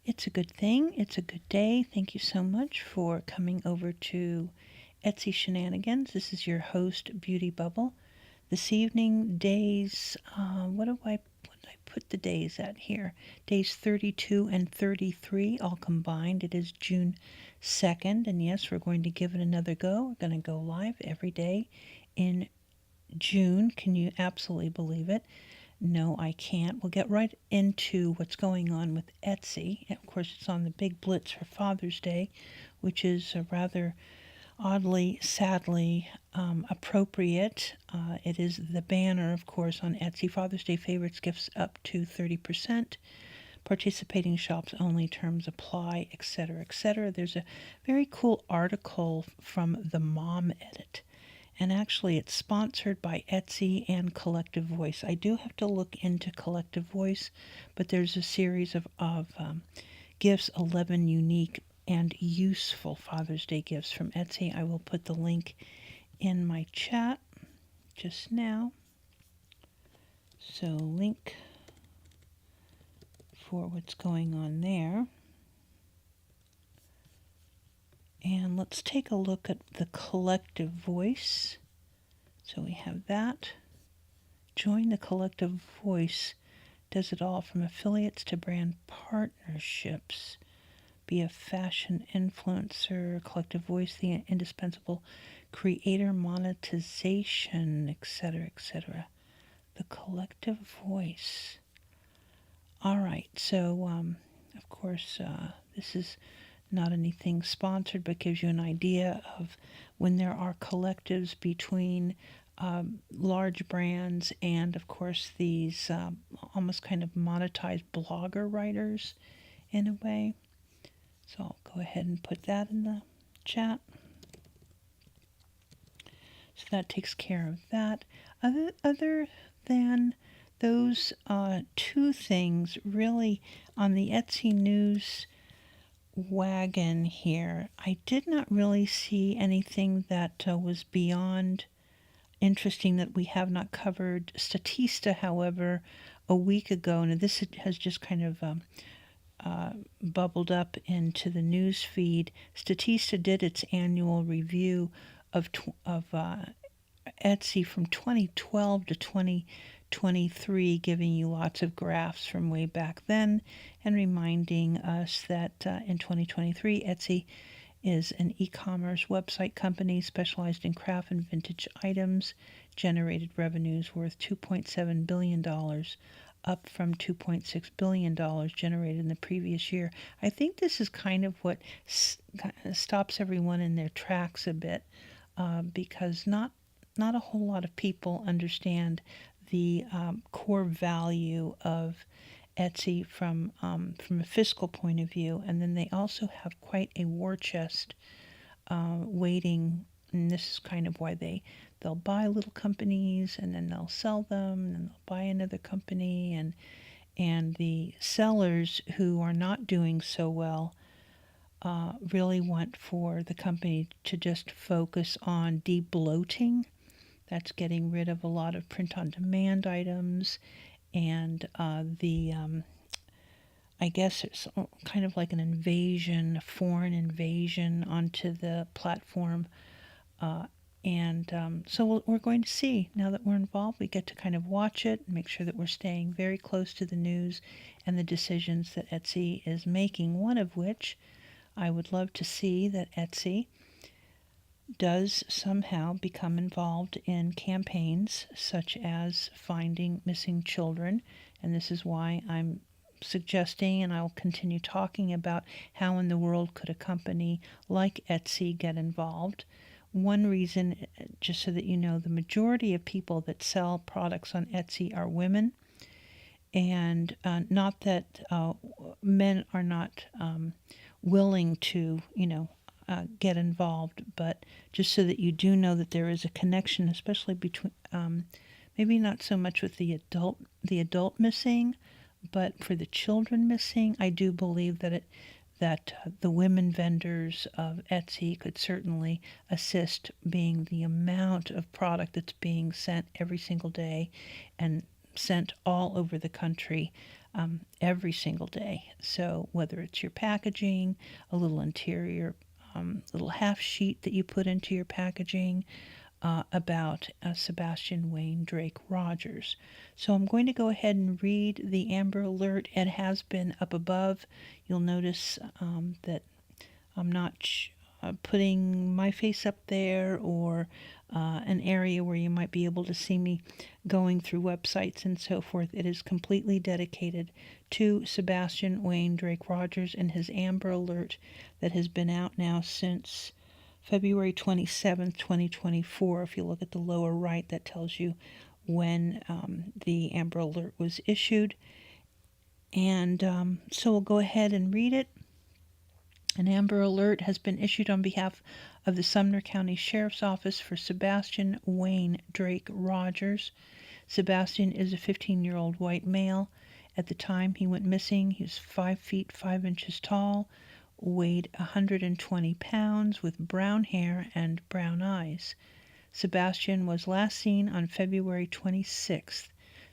It's a good thing. It's a good day. Thank you so much for coming over to Etsy Shenanigans. This is your host, Beauty Bubble. This evening, days, what did I put the days at here? Days 32 and 33 all combined. It is June 2nd, and yes, we're going to give it another go. We're going to go live every day in June. Can you absolutely believe it? No, I can't. We'll get right into what's going on with Etsy. Of course, it's on the big blitz for Father's Day, which is rather oddly, sadly appropriate. It is the banner, of course, on Etsy. Father's Day favorites, gifts up to 30%. Participating shops only, terms apply, etc., etc. There's a very cool article from the Mom Edit. And actually, it's sponsored by Etsy and Collective Voice. I do have to look into Collective Voice, but there's a series of gifts, 11 unique and useful Father's Day gifts from Etsy. I will put the link in my chat just now. So, link for what's going on there. And let's take a look at the Collective Voice. So we have that. Join the Collective Voice. Does it all from affiliates to brand partnerships. Be a fashion influencer. Collective Voice, the indispensable creator monetization, etc., etc. The Collective Voice. All right, so of course, this is not anything sponsored, but gives you an idea of when there are collectives between large brands and, of course, these almost kind of monetized blogger writers in a way. So I'll go ahead and put that in the chat. So that takes care of that. Other than those two things, really, on the Etsy news wagon here, I did not really see anything that was beyond interesting that we have not covered. Statista, however, a week ago, and this has just kind of bubbled up into the news feed. Statista did its annual review of Etsy from 2012 to 2023, giving you lots of graphs from way back then and reminding us that in 2023, Etsy is an e-commerce website company specialized in craft and vintage items, generated revenues worth $2.7 billion, up from $2.6 billion generated in the previous year. I think this is kind of what stops everyone in their tracks a bit, because not a whole lot of people understand the core value of Etsy from a fiscal point of view, and then they also have quite a war chest waiting. And this is kind of why they'll buy little companies and then they'll sell them, and then they'll buy another company, and the sellers who are not doing so well really want for the company to just focus on de-bloating. That's getting rid of a lot of print-on-demand items, and I guess it's kind of like an invasion, a foreign invasion onto the platform. So we're going to see, now that we're involved, we get to kind of watch it and make sure that we're staying very close to the news and the decisions that Etsy is making, one of which I would love to see that Etsy does somehow become involved in campaigns such as finding missing children. And this is why I'm suggesting, and I'll continue talking about, how in the world could a company like Etsy get involved. One reason, just so that you know, the majority of people that sell products on Etsy are women. And not that men are not willing to, get involved, but just so that you do know that there is a connection, especially between, maybe not so much with the adult missing, but for the children missing. I do believe that the women vendors of Etsy could certainly assist, being the amount of product that's being sent every single day and sent all over the country. every single day. So whether it's your packaging, a little interior, little half sheet that you put into your packaging, about Sebastian Wayne Drake Rogers. So I'm going to go ahead and read the Amber Alert. It has been up above. You'll notice that I'm not putting my face up there, or an area where you might be able to see me going through websites and so forth. It is completely dedicated to Sebastian Wayne Drake Rogers and his Amber Alert that has been out now since February 27th, 2024. If you look at the lower right, that tells you when the Amber Alert was issued. And so we'll go ahead and read it. An Amber Alert has been issued on behalf of the Sumner County Sheriff's Office for Sebastian Wayne Drake Rogers. Sebastian is a 15-year-old white male. At the time he went missing, he was 5 feet 5 inches tall, weighed 120 pounds, with brown hair and brown eyes. Sebastian was last seen on February 26,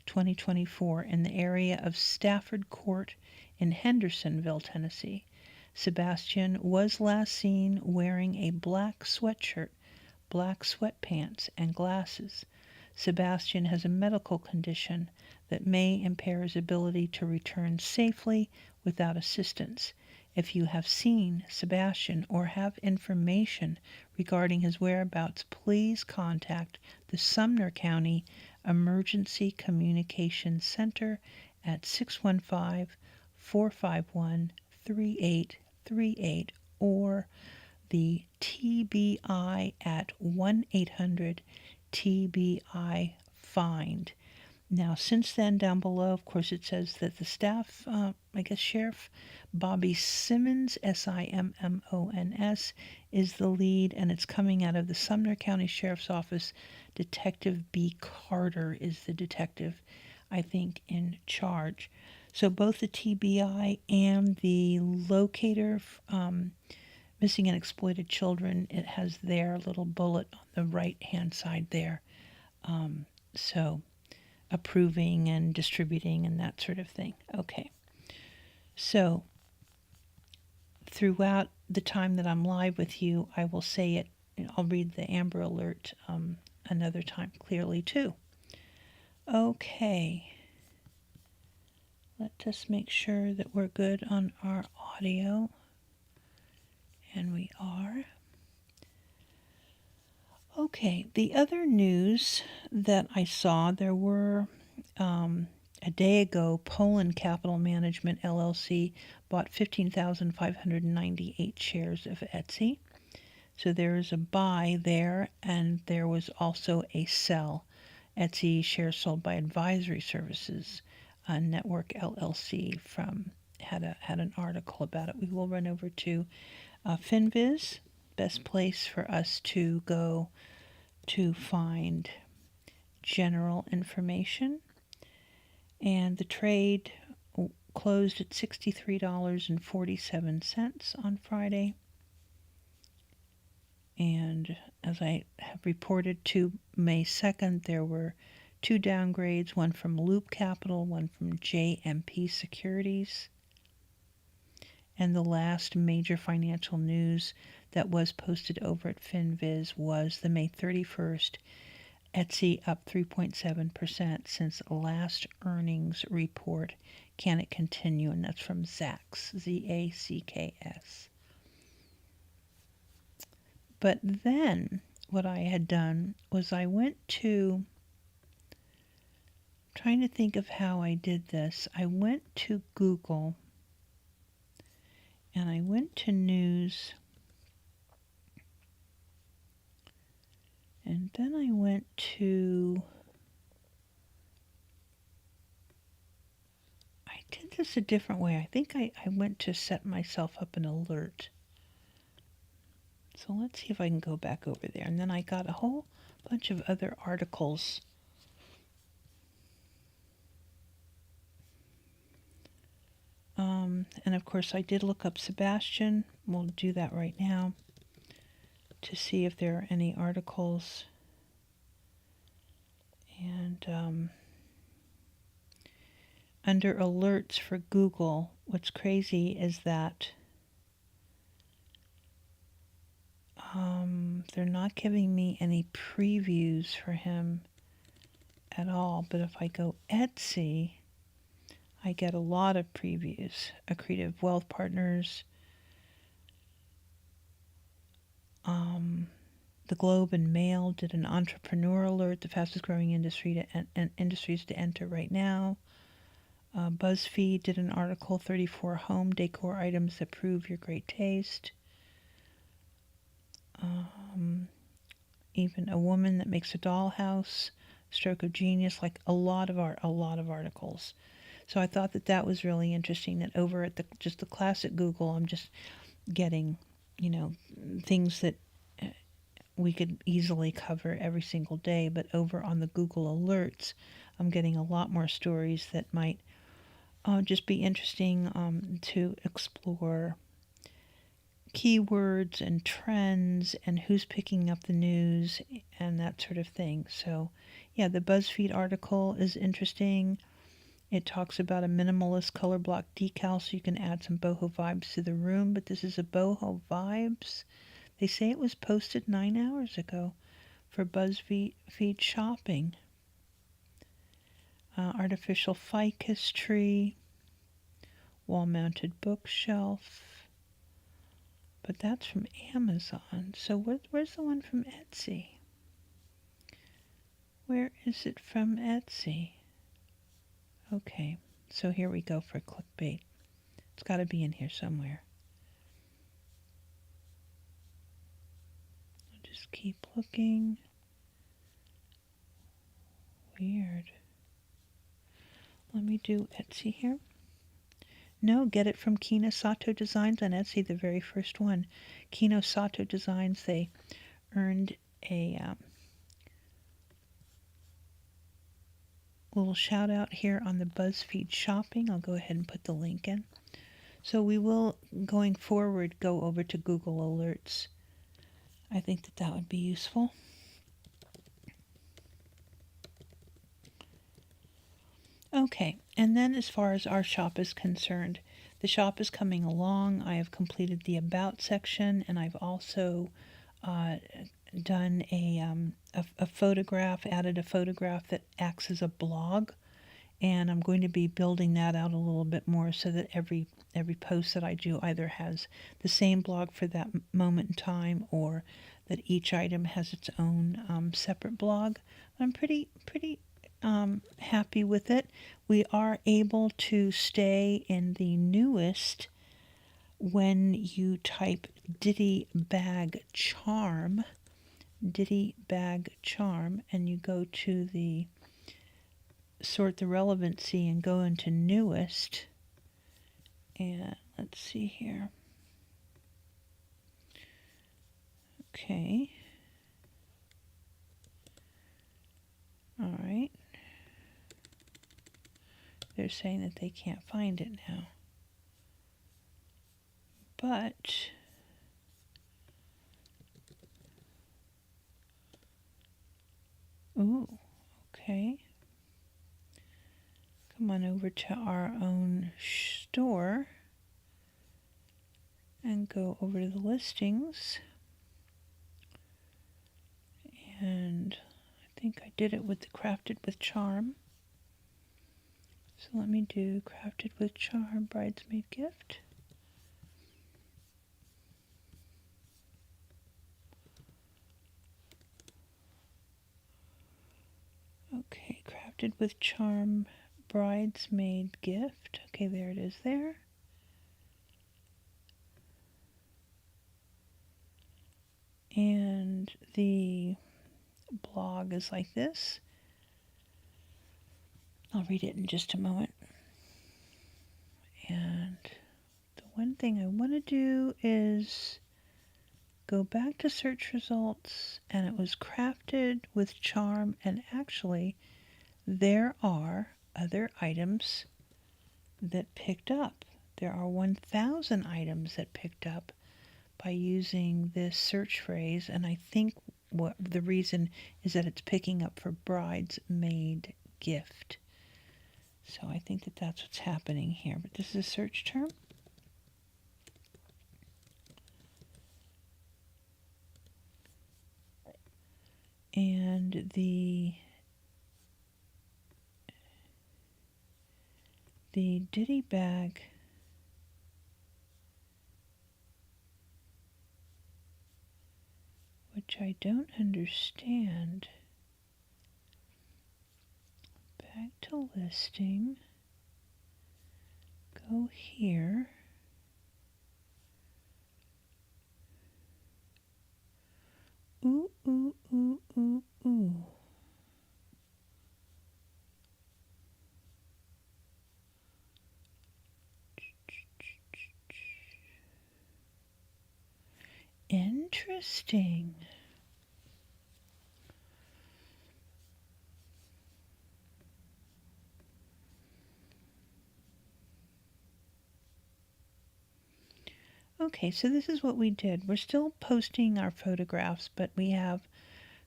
2024, in the area of Stafford Court in Hendersonville, Tennessee. Sebastian was last seen wearing a black sweatshirt, black sweatpants, and glasses. Sebastian has a medical condition that may impair his ability to return safely without assistance. If you have seen Sebastian or have information regarding his whereabouts, please contact the Sumner County Emergency Communications Center at 615-451-3838 or the TBI at 1-800-TBI-FIND. Now, since then, down below, of course, it says that the staff, Sheriff Bobby Simmons, Simmons, is the lead, and it's coming out of the Sumner County Sheriff's Office. Detective B. Carter is the detective, I think, in charge. So both the TBI and the locator, missing and exploited children, it has their little bullet on the right-hand side there. So approving and distributing and that sort of thing. Okay. So throughout the time that I'm live with you, I will say it. I'll read the Amber Alert another time clearly too. Okay. Let us make sure that we're good on our audio. And we are. Okay, the other news that I saw, there were a day ago, Poland Capital Management LLC bought 15,598 shares of Etsy. So there is a buy there, and there was also a sell. Etsy shares sold by Advisory Services Network LLC had an article about it. We will run over to FinViz, best place for us to go to find general information. And the trade closed at $63.47 on Friday. And as I have reported to May 2nd, there were 2 downgrades, one from Loop Capital, one from JMP Securities. And the last major financial news that was posted over at FinViz was the May 31st, Etsy up 3.7% since last earnings report. Can it continue? And that's from Zacks, Z-A-C-K-S. But then what I had done was I went to, trying to think of how I did this, I went to Google and I went to news, and then I went to, I did this a different way. I think I went to set myself up an alert. So let's see if I can go back over there. And then I got a whole bunch of other articles. And of course I did look up Sebastian. We'll do that right now to see if there are any articles. And under alerts for Google, what's crazy is that they're not giving me any previews for him at all. But if I go Etsy, I get a lot of previews. Accretive Wealth Partners, the Globe and Mail did an entrepreneur alert, the fastest growing industries to enter right now. BuzzFeed did an article, 34 home decor items that prove your great taste. Even a woman that makes a dollhouse, stroke of genius, like a lot of articles. So I thought that that was really interesting, that over at the classic Google, I'm just getting, things that we could easily cover every single day. But over on the Google Alerts, I'm getting a lot more stories that might just be interesting to explore keywords and trends and who's picking up the news and that sort of thing. So, yeah, the BuzzFeed article is interesting. It talks about a minimalist color block decal so you can add some boho vibes to the room, but this is a boho vibes. They say it was posted 9 hours ago for BuzzFeed shopping. Artificial ficus tree, wall-mounted bookshelf. But that's from Amazon. So where's the one from Etsy? Where is it from Etsy? Okay, so here we go for clickbait. It's got to be in here somewhere. I'll just keep looking. Weird. Let me do Etsy here. No, get it from Kino Sato Designs on Etsy, the very first one. Kino Sato Designs, they earned a little shout out here on the BuzzFeed shopping. I'll go ahead and put the link in. So we will, going forward, go over to Google Alerts. I think that would be useful. Okay, and then as far as our shop is concerned, the shop is coming along. I have completed the About section, and I've also done a photograph, added a photograph that acts as a blog, and I'm going to be building that out a little bit more so that every post that I do either has the same blog for that moment in time, or that each item has its own separate blog. I'm pretty happy with it. We are able to stay in the newest when you type Ditty Bag Charm, and you go to the sort the relevancy and go into newest. And let's see here. Okay. All right. They're saying that they can't find it now. But ooh, okay. Come on over to our own store and go over to the listings. And I think I did it with the Crafted with Charm. So let me do Crafted with Charm Bridesmaid Gift. Okay, Crafted with Charm Bridesmaid Gift. Okay, there it is there. And the blog is like this. I'll read it in just a moment. And the one thing I want to do is go back to search results, and it was Crafted with Charm, and actually there are other items that picked up. There are 1,000 items that picked up by using this search phrase, and I think what the reason is that it's picking up for bridesmaid gift. So I think that that's what's happening here. But this is a search term. And the ditty bag which I don't understand. Back to listing. Go here. Ooh, ooh, ooh, ooh, ooh. Interesting. Okay, so this is what we did. We're still posting our photographs, but we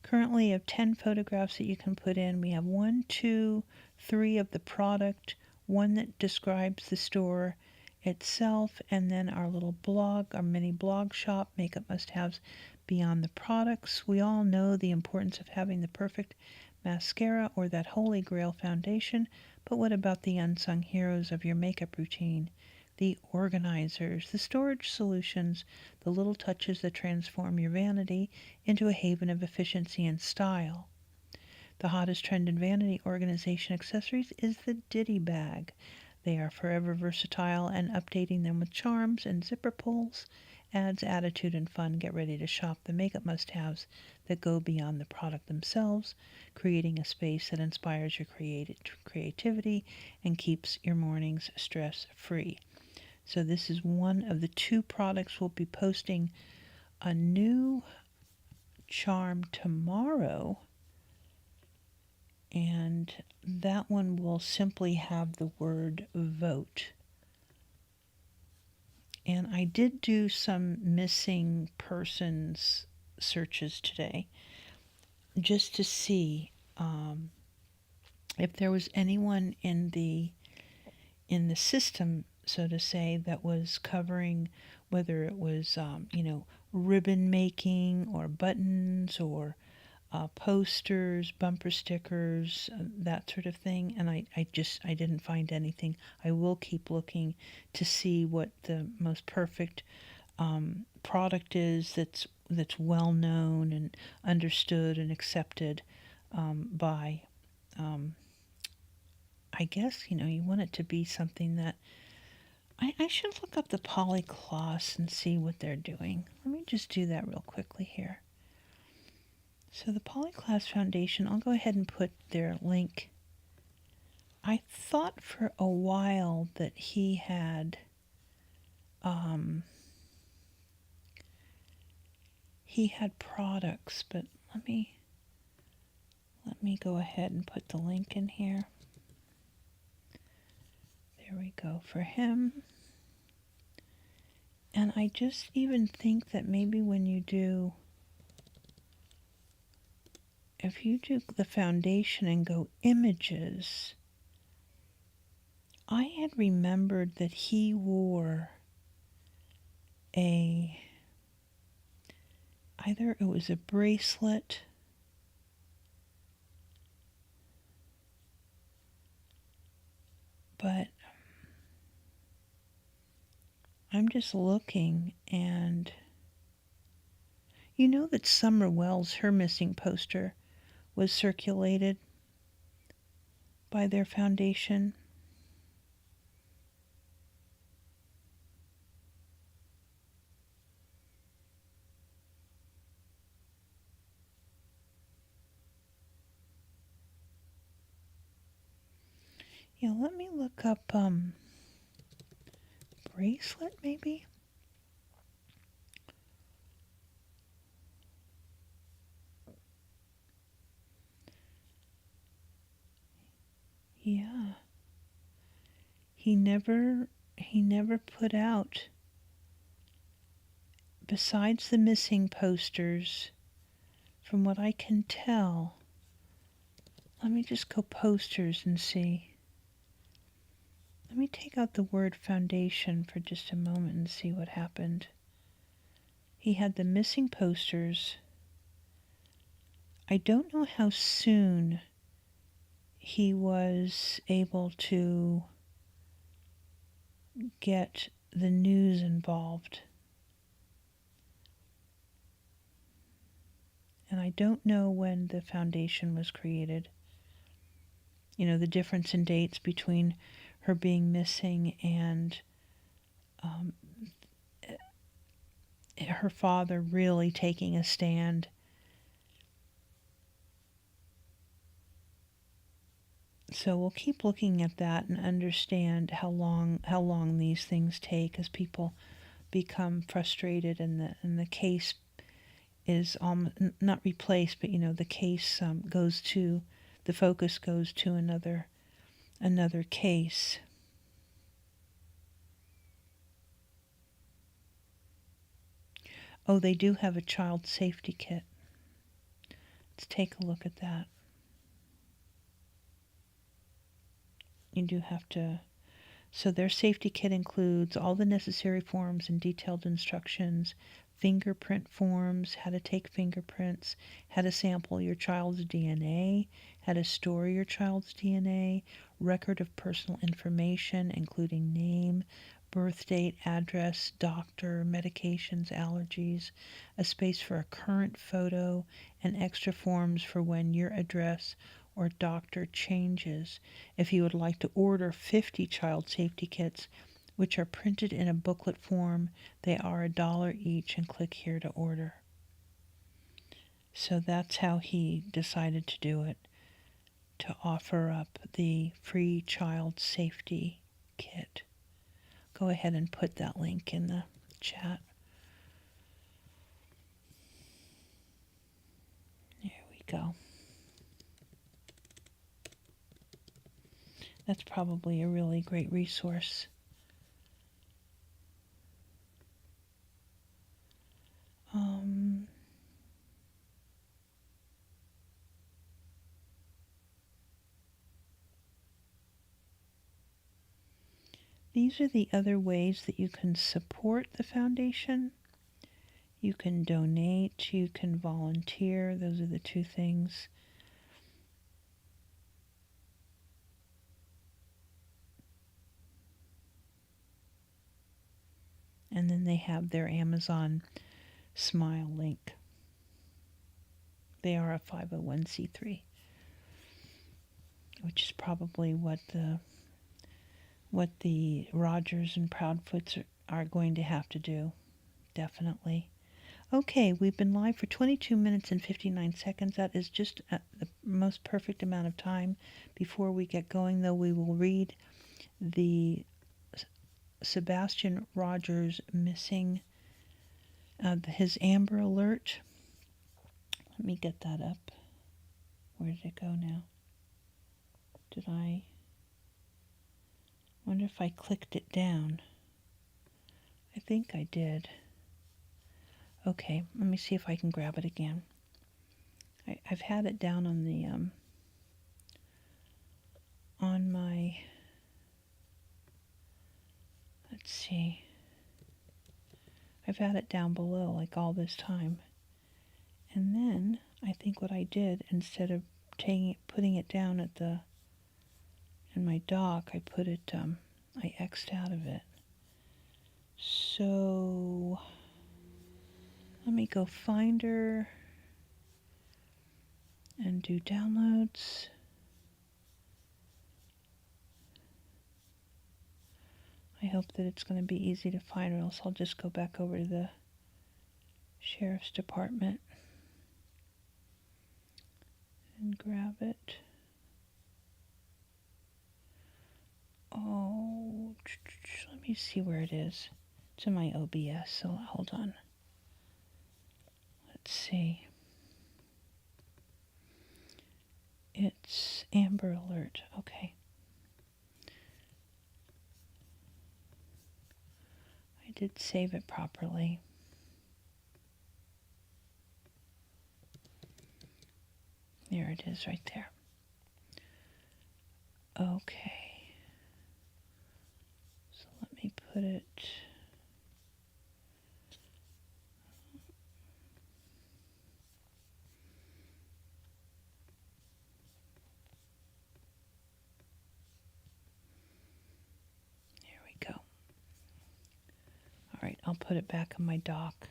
currently have 10 photographs that you can put in. We have 1, 2, 3 of the product, one that describes the store itself, and then our little blog, our mini blog shop, Makeup Must-Haves Beyond the Products. We all know the importance of having the perfect mascara or that holy grail foundation, but what about the unsung heroes of your makeup routine? The organizers, the storage solutions, the little touches that transform your vanity into a haven of efficiency and style. The hottest trend in vanity organization accessories is the ditty bag. They are forever versatile, and updating them with charms and zipper pulls adds attitude and fun. Get ready to shop the makeup must-haves that go beyond the product themselves, creating a space that inspires your creativity and keeps your mornings stress-free. So this is one of the 2 products. We'll be posting a new charm tomorrow, and that one will simply have the word vote. And I did do some missing persons searches today just to see if there was anyone in the system, so to say, that was covering, whether it was ribbon making or buttons or posters, bumper stickers, that sort of thing. And I didn't find anything. I will keep looking to see what the most perfect product is that's well known and understood and accepted by. I guess you want it to be something that I should look up the Polycloth and see what they're doing. Let me just do that real quickly here. So the Polycloth Foundation, I'll go ahead and put their link. I thought for a while that he had products, but let me go ahead and put the link in here. There we go for him. And I just even think that maybe if you do the foundation and go images, I had remembered that he wore either it was a bracelet but I'm just looking, and you know that Summer Wells, her missing poster, was circulated by their foundation. Yeah, let me look up bracelet maybe. Yeah. He never put out, besides the missing posters, from what I can tell. Let me just go posters and see. Let me take out the word foundation for just a moment and see what happened. He had the missing posters. I don't know how soon he was able to get the news involved. And I don't know when the foundation was created. You know, the difference in dates between her being missing and her father really taking a stand. So we'll keep looking at that and understand how long these things take as people become frustrated and the case is not replaced, but the case the focus goes to another case. Oh, they do have a child safety kit. Let's take a look at that. You do have to. So their safety kit includes all the necessary forms and detailed instructions, fingerprint forms, how to take fingerprints, how to sample your child's DNA, how to store your child's DNA, record of personal information, including name, birth date, address, doctor, medications, allergies, a space for a current photo, and extra forms for when your address or doctor changes. If you would like to order 50 child safety kits, which are printed in a booklet form, they are $1 each, and click here to order. So that's how he decided to do it, to offer up the free child safety kit. Go ahead and put that link in the chat. There we go. That's probably a really great resource. These are the other ways that you can support the foundation. You can donate, you can volunteer. Those are the two things. And then they have their Amazon Smile link. They are a 501c3, which is probably what the Rogers and Proudfoots are going to have to do. Definitely. Okay, we've been live for 22 minutes and 59 seconds. That is just the most perfect amount of time. Before we get going, though, we will read the Sebastian Rogers missing, his Amber Alert. Let me get that up. Where did it go now? Did I wonder if I clicked it down? I think I did. Okay, let me see if I can grab it again. I've had it down on the on my, let's see, I've had it down below like all this time. And then I think what I did, instead of putting it down in my dock, I put it, I X'd out of it. So let me go Finder and do downloads. I hope that it's going to be easy to find, or else I'll just go back over to the Sheriff's Department and grab it. Oh, let me see where it is. It's in my OBS, so hold on. Let's see. It's Amber Alert. Okay. I did save it properly. There it is right there. Okay. put it. There we go. All right, I'll put it back on my dock.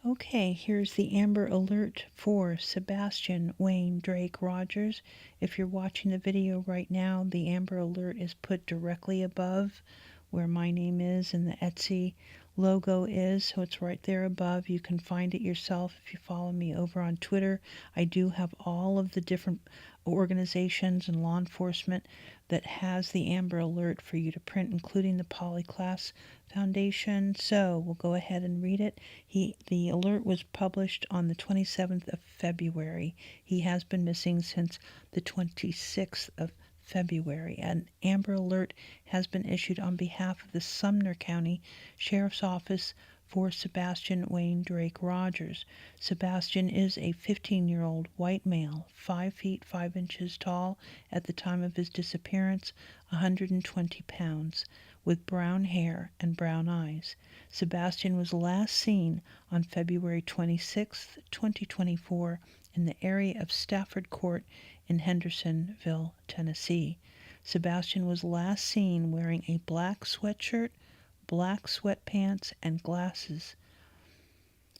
Okay, here's the Amber Alert for Sebastian Wayne Drake Rogers. If you're watching the video right now, the Amber Alert is put directly above where my name is and the Etsy logo is, so it's right there above. You can find it yourself if you follow me over on Twitter. I do have all of the different organizations and law enforcement that has the Amber Alert for you to print, including the Polyclass Foundation. So we'll go ahead and read it. The alert was published on the 27th of February. He has been missing since the 26th of February. An Amber Alert has been issued on behalf of the Sumner County Sheriff's Office for Sebastian Wayne Drake Rogers. Sebastian is a 15-year-old white male, 5 feet 5 inches tall at the time of his disappearance, 120 pounds, with brown hair and brown eyes. Sebastian was last seen on February 26, 2024, in the area of Stafford Court in Hendersonville, Tennessee. Sebastian was last seen wearing a black sweatshirt, black sweatpants, and glasses.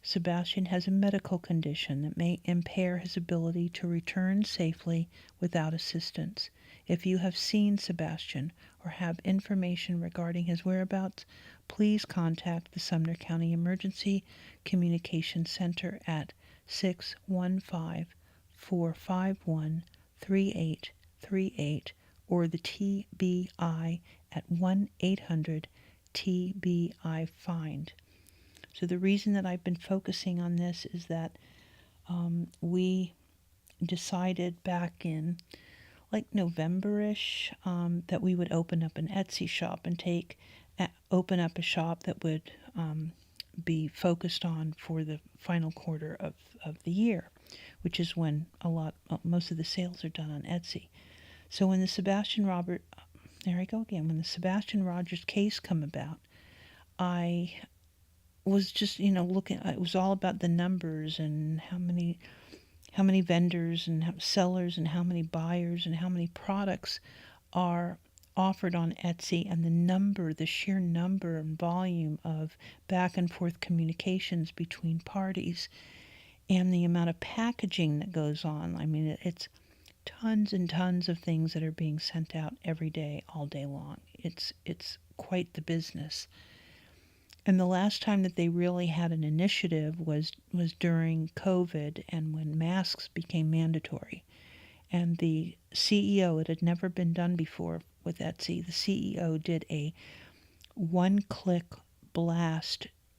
Sebastian has a medical condition that may impair his ability to return safely without assistance. If you have seen Sebastian or have information regarding his whereabouts, please contact the Sumner County Emergency Communications Center at 615-451-3838 or the TBI at 1-800-TBI-FIND. So the reason that I've been focusing on this is that we decided back in like November-ish that we would open up an Etsy shop and open up a shop that would be focused on for the final quarter of the year, which is when most of the sales are done on Etsy. So when the Sebastian Rogers case come about, I was just looking. It was all about the numbers and how many vendors and sellers and how many buyers and how many products are offered on Etsy, and the sheer number and volume of back and forth communications between parties and the amount of packaging that goes on. I mean, it's tons and tons of things that are being sent out every day, all day long. It's quite the business. And the last time that they really had an initiative was during COVID and when masks became mandatory. And the CEO, it had never been done before with Etsy, the CEO did a one-click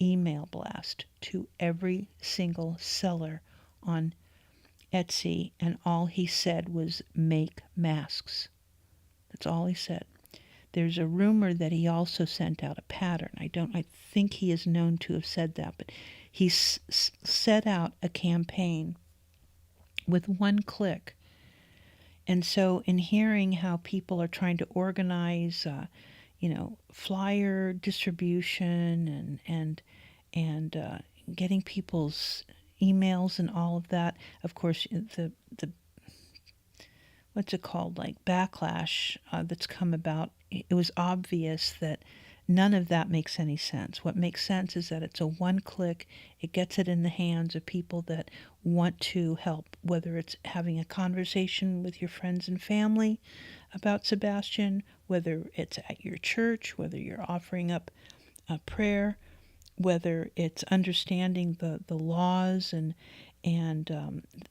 email blast to every single seller on Etsy, and all he said was, make masks. That's all he said. There's a rumor that he also sent out a pattern. I think he is known to have said that, but he set out a campaign with one click. And so in hearing how people are trying to organize, flyer distribution and getting people's emails and all of that, of course, the what's it called, like backlash that's come about, it was obvious that none of that makes any sense. What makes sense is that it's a one-click, it gets it in the hands of people that want to help, whether it's having a conversation with your friends and family about Sebastian, whether it's at your church, whether you're offering up a prayer, whether it's understanding the laws and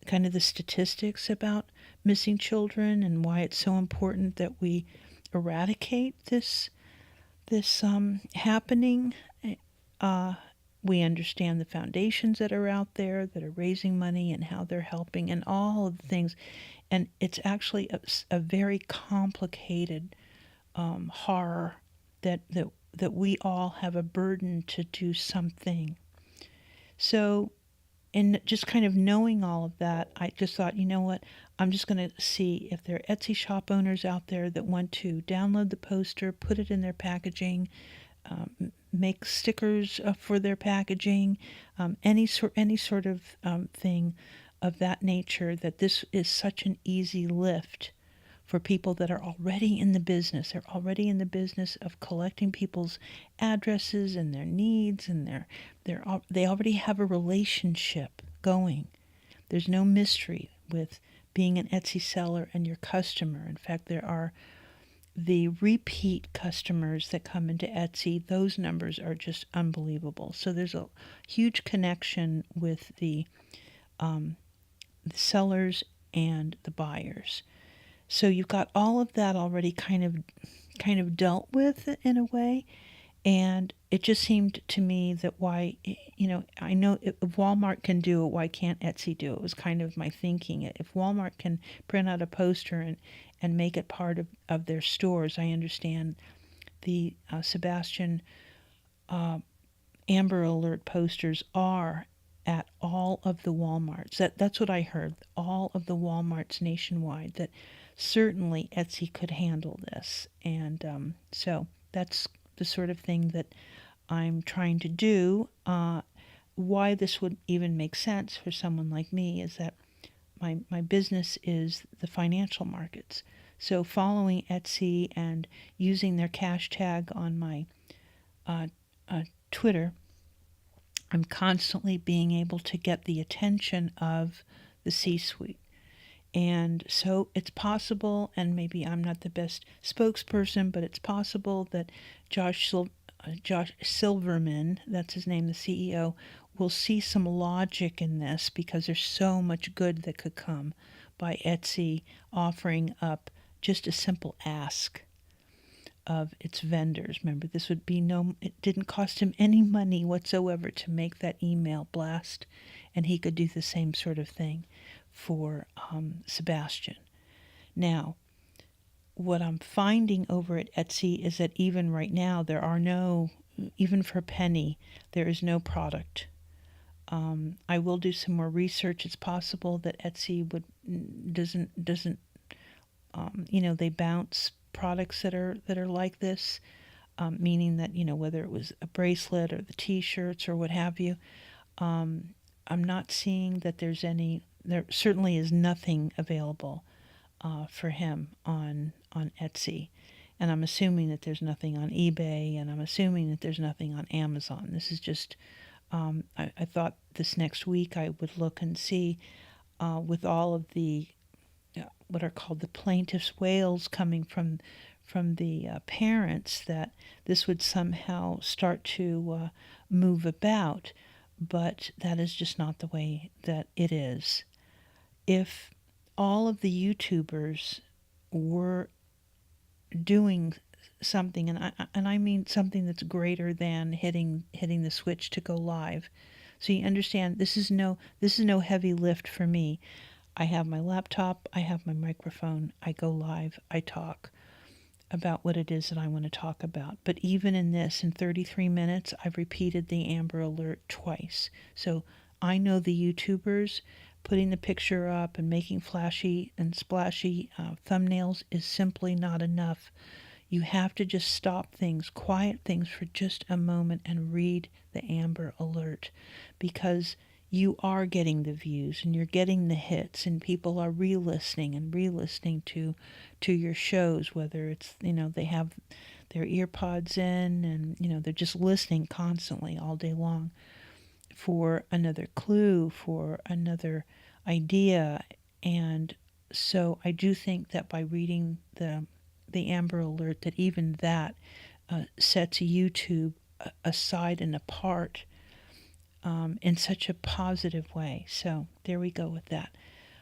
kind of the statistics about missing children and why it's so important that we eradicate this happening. We understand the foundations that are out there that are raising money and how they're helping and all of the things. And it's actually a very complicated horror that we all have a burden to do something. So and just kind of knowing all of that, I just thought, you know what? I'm just going to see if there are Etsy shop owners out there that want to download the poster, put it in their packaging, make stickers for their packaging, any sort of thing of that nature. That this is such an easy lift for people that are already in the business. They're already in the business of collecting people's addresses and their needs, and they already have a relationship going. There's no mystery with being an Etsy seller and your customer. In fact, there are the repeat customers that come into Etsy. Those numbers are just unbelievable. So there's a huge connection with the sellers and the buyers. So you've got all of that already kind of dealt with in a way. And it just seemed to me that why, I know if Walmart can do it, why can't Etsy do it? It was kind of my thinking. If Walmart can print out a poster and make it part of their stores, I understand the Sebastian Amber Alert posters are at all of the Walmarts. That's what I heard. All of the Walmarts nationwide. That certainly Etsy could handle this, and so that's the sort of thing that I'm trying to do. Why this would even make sense for someone like me is that my business is the financial markets. So following Etsy and using their cash tag on my Twitter, I'm constantly being able to get the attention of the C-suite. And so it's possible, and maybe I'm not the best spokesperson, but it's possible that Josh Silverman, that's his name, the CEO, will see some logic in this, because there's so much good that could come by Etsy offering up just a simple ask of its vendors. Remember, it didn't cost him any money whatsoever to make that email blast, and he could do the same sort of thing for Sebastian. Now, what I'm finding over at Etsy is that even right now, even for a penny, there is no product. I will do some more research. It's possible that Etsy doesn't they bounce products that are like this, meaning that whether it was a bracelet or the T-shirts or what have you. I'm not seeing that there certainly is nothing available for him on Etsy, and I'm assuming that there's nothing on eBay, and I'm assuming that there's nothing on Amazon. This is just I thought this next week I would look and see with all of the what are called the plaintiff's wails coming from the parents, that this would somehow start to move about, but that is just not the way that it is. If all of the YouTubers were doing something, and I mean something that's greater than hitting the switch to go live. So you understand, this is no heavy lift for me. I have my laptop, I have my microphone, I go live, I talk about what it is that I want to talk about. But even in 33 minutes, I've repeated the Amber Alert twice. So I know the YouTubers putting the picture up and making flashy and splashy thumbnails is simply not enough. You have to just stop things, quiet things for just a moment, and read the Amber Alert, because you are getting the views and you're getting the hits, and people are re-listening to your shows, whether it's they have their ear pods in, and they're just listening constantly all day long for another clue, for another idea. And so I do think that by reading the Amber Alert, that even that sets YouTube aside and apart in such a positive way. So there we go with that.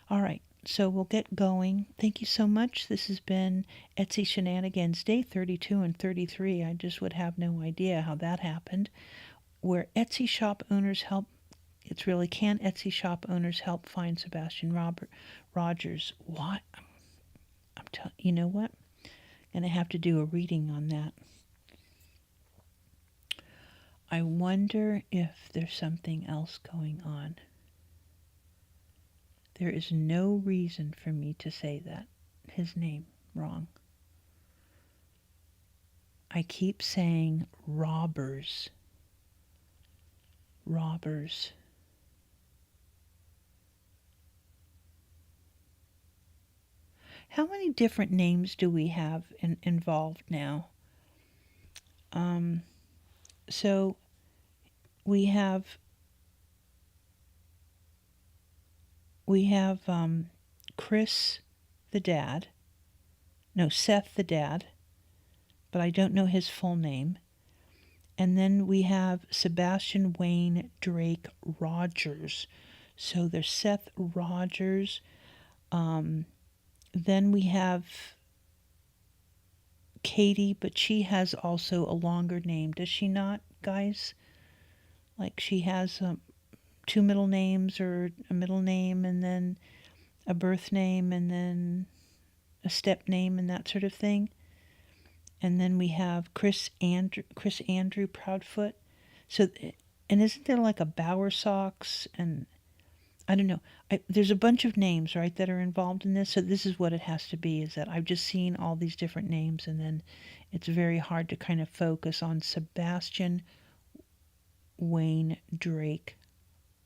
All right, so we'll get going. Thank you so much. This has been Etsy Shenanigans, day 32 and 33. I just would have no idea how that happened. Where Etsy shop owners help, it's really, can Etsy shop owners help find Sebastian Rogers? What? You know what? I'm going to have to do a reading on that. I wonder if there's something else going on. There is no reason for me to say that, his name, wrong. I keep saying robbers. Robbers. How many different names do we have involved now? So we have Chris the dad. No, Seth the dad, but I don't know his full name. And then we have Sebastian Wayne Drake Rogers. So there's Seth Rogers. Then we have Katie, but she has also a longer name, does she not, guys? Like she has two middle names, or a middle name and then a birth name and then a step name and that sort of thing. And then we have Chris Andrew Proudfoot. So, and isn't there like a Bowersox, and I don't know. There's a bunch of names, right, that are involved in this. So this is what it has to be, is that I've just seen all these different names, and then it's very hard to kind of focus on Sebastian Wayne Drake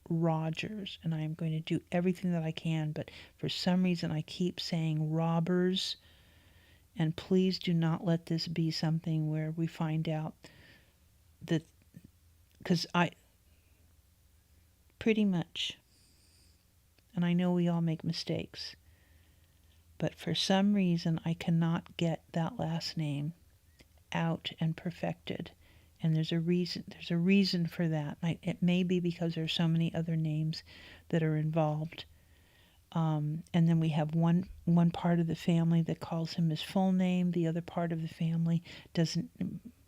Rogers. And I am going to do everything that I can, but for some reason I keep saying robbers. And please do not let this be something where we find out that, because I pretty much, and I know we all make mistakes, but for some reason I cannot get that last name out and perfected. And there's a reason for that. It may be because there's so many other names that are involved. And then we have one part of the family that calls him his full name. The other part of the family doesn't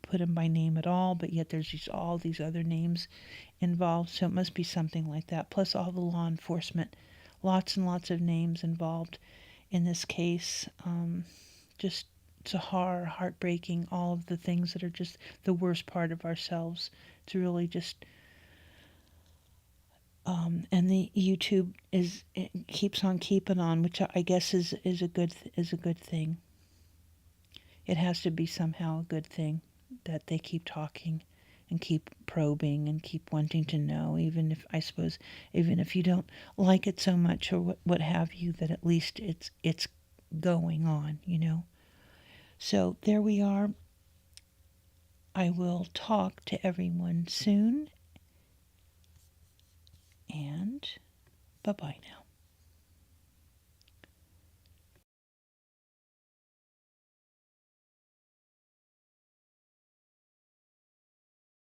put him by name at all, but yet there's all these other names involved. So it must be something like that. Plus all the law enforcement, lots and lots of names involved in this case. Just, it's a horror, heartbreaking, all of the things that are just the worst part of ourselves. It's really just, and the YouTube it keeps on keeping on, which I guess is a good thing. It has to be somehow a good thing that they keep talking and keep probing and keep wanting to know, even if, I suppose, even if you don't like it so much or what have you, that at least it's going on, you know. So there we are. I will talk to everyone soon, and bye-bye now.